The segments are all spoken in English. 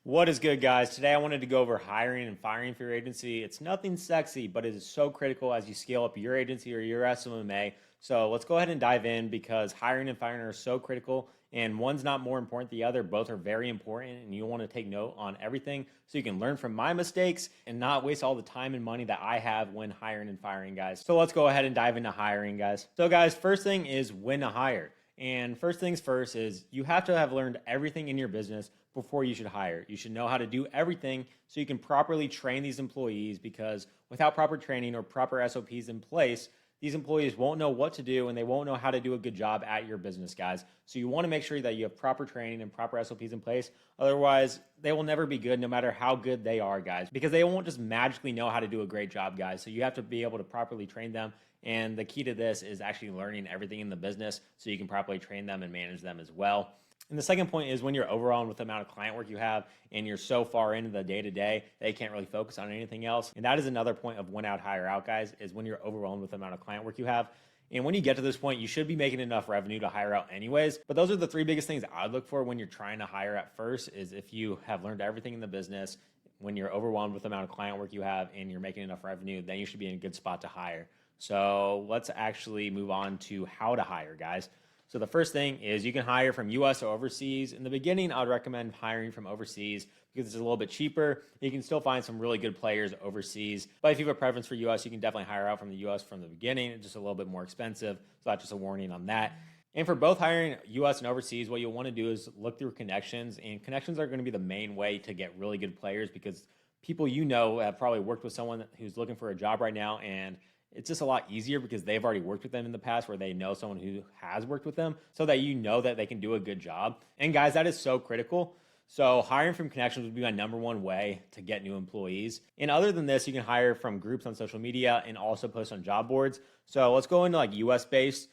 What is good, guys? Today I wanted to go over hiring and firing for your agency. It's nothing sexy, but it is so critical as you scale up your agency or your SMMA. So let's go ahead and dive in because hiring and firing are so critical, and one's not more important than the other. Both are very important, and you want to take note on everything so you can learn from my mistakes and not waste all the time and money that I have when hiring and firing, guys. So let's go ahead and dive into hiring, guys. So, guys, first thing is when to hire. And first things first is you have to have learned everything in your business before you should hire. You should know how to do everything so you can properly train these employees, because without proper training or proper SOPs in place, these employees won't know what to do and they won't know how to do a good job at your business, guys. So you want to make sure that you have proper training and proper SOPs in place. Otherwise, they will never be good no matter how good they are, guys, because they won't just magically know how to do a great job, guys. So you have to be able to properly train them. And the key to this is actually learning everything in the business so you can properly train them and manage them as well. And the second point is when you're overwhelmed with the amount of client work you have and you're so far into the day-to-day that you can't really focus on anything else. And that is another point of when out, hire out, guys, is when you're overwhelmed with the amount of client work you have. And when you get to this point, you should be making enough revenue to hire out anyways. But those are the three biggest things I'd look for when you're trying to hire at first. Is if you have learned everything in the business, when you're overwhelmed with the amount of client work you have and you're making enough revenue, then you should be in a good spot to hire. So let's actually move on to how to hire, guys. So the first thing is you can hire from US or overseas. In the beginning, I would recommend hiring from overseas because it's a little bit cheaper. You can still find some really good players overseas. But if you have a preference for US, you can definitely hire out from the US from the beginning. It's just a little bit more expensive. So that's just a warning on that. And for both hiring US and overseas, what you'll want to do is look through connections. And connections are going to be the main way to get really good players, because people you know have probably worked with someone who's looking for a job right now, and it's just a lot easier because they've already worked with them in the past, where they know someone who has worked with them, so that you know that they can do a good job. And guys, that is so critical. So hiring from connections would be my number one way to get new employees. And other than this, you can hire from groups on social media and also post on job boards. So let's go into like US based.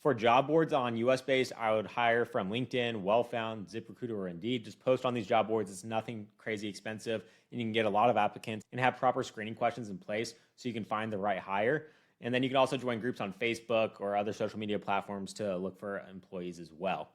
For job boards on US based, I would hire from LinkedIn, Wellfound, ZipRecruiter, or Indeed. Just post on these job boards. It's nothing crazy expensive, and you can get a lot of applicants and have proper screening questions in place so you can find the right hire. And then you can also join groups on Facebook or other social media platforms to look for employees as well.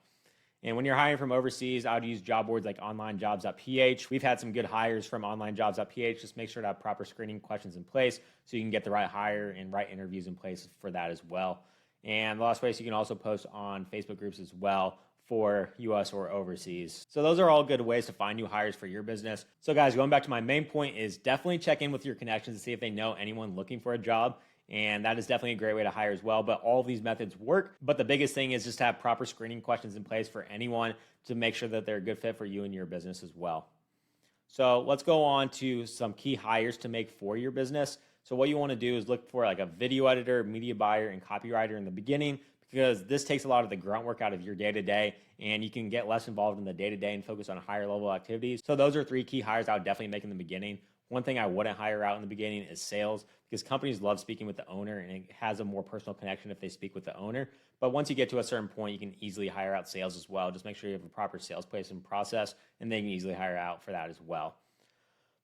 And when you're hiring from overseas, I would use job boards like onlinejobs.ph. We've had some good hires from onlinejobs.ph. Just make sure to have proper screening questions in place so you can get the right hire and right interviews in place for that as well. And the last place, you can also post on Facebook groups as well for US or overseas. So those are all good ways to find new hires for your business. So guys, going back to my main point is definitely check in with your connections to see if they know anyone looking for a job. And that is definitely a great way to hire as well. But all of these methods work. But the biggest thing is just to have proper screening questions in place for anyone to make sure that they're a good fit for you and your business as well. So let's go on to some key hires to make for your business. So what you want to do is look for like a video editor, media buyer, and copywriter in the beginning, because this takes a lot of the grunt work out of your day-to-day, and you can get less involved in the day-to-day and focus on higher level activities. So those are three key hires I would definitely make in the beginning. One thing I wouldn't hire out in the beginning is sales, because companies love speaking with the owner, and it has a more personal connection if they speak with the owner. But once you get to a certain point, you can easily hire out sales as well. Just make sure you have a proper sales placement process, and then you can easily hire out for that as well.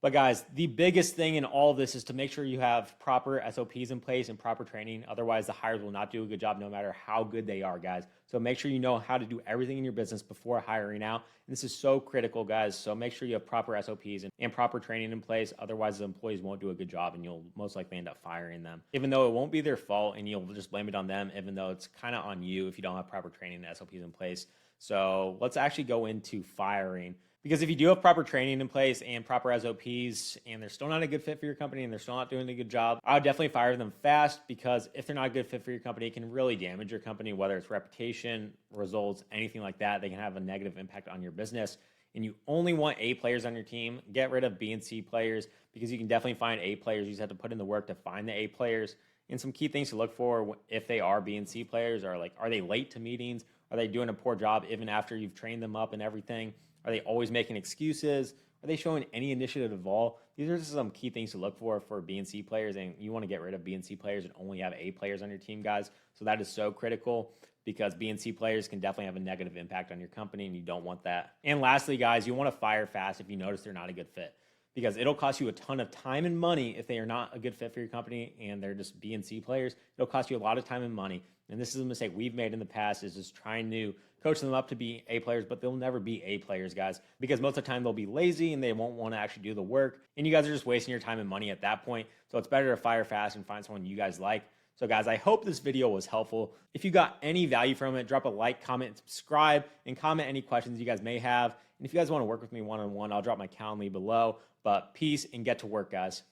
But guys, the biggest thing in all of this is to make sure you have proper SOPs in place and proper training. Otherwise, the hires will not do a good job no matter how good they are, guys. So make sure you know how to do everything in your business before hiring out. And this is so critical, guys. So make sure you have proper SOPs and proper training in place. Otherwise, the employees won't do a good job and you'll most likely end up firing them. Even though it won't be their fault and you'll just blame it on them, even though it's kind of on you if you don't have proper training and SOPs in place. So let's actually go into firing. Because if you do have proper training in place and proper SOPs and they're still not a good fit for your company and they're still not doing a good job, I would definitely fire them fast, because if they're not a good fit for your company, it can really damage your company, whether it's reputation, results, anything like that. They can have a negative impact on your business. And you only want A players on your team. Get rid of B and C players, because you can definitely find A players. You just have to put in the work to find the A players. And some key things to look for if they are B and C players are like, are they late to meetings? Are they doing a poor job even after you've trained them up and everything? Are they always making excuses? Are they showing any initiative at all? These are just some key things to look for B and C players, and you want to get rid of B and C players and only have A players on your team, guys. So that is so critical, because B and C players can definitely have a negative impact on your company, and you don't want that. And lastly, guys, you want to fire fast if you notice they're not a good fit, because it'll cost you a ton of time and money if they are not a good fit for your company and they're just B and C players. It'll cost you a lot of time and money. And this is a mistake we've made in the past, is just trying to coach them up to be A players, but they'll never be A players, guys, because most of the time they'll be lazy and they won't want to actually do the work. And you guys are just wasting your time and money at that point. So it's better to fire fast and find someone you guys like. So guys, I hope this video was helpful. If you got any value from it, drop a like, comment, and subscribe, and comment any questions you guys may have. And if you guys want to work with me one-on-one, I'll drop my Calendly below. But peace and get to work, guys.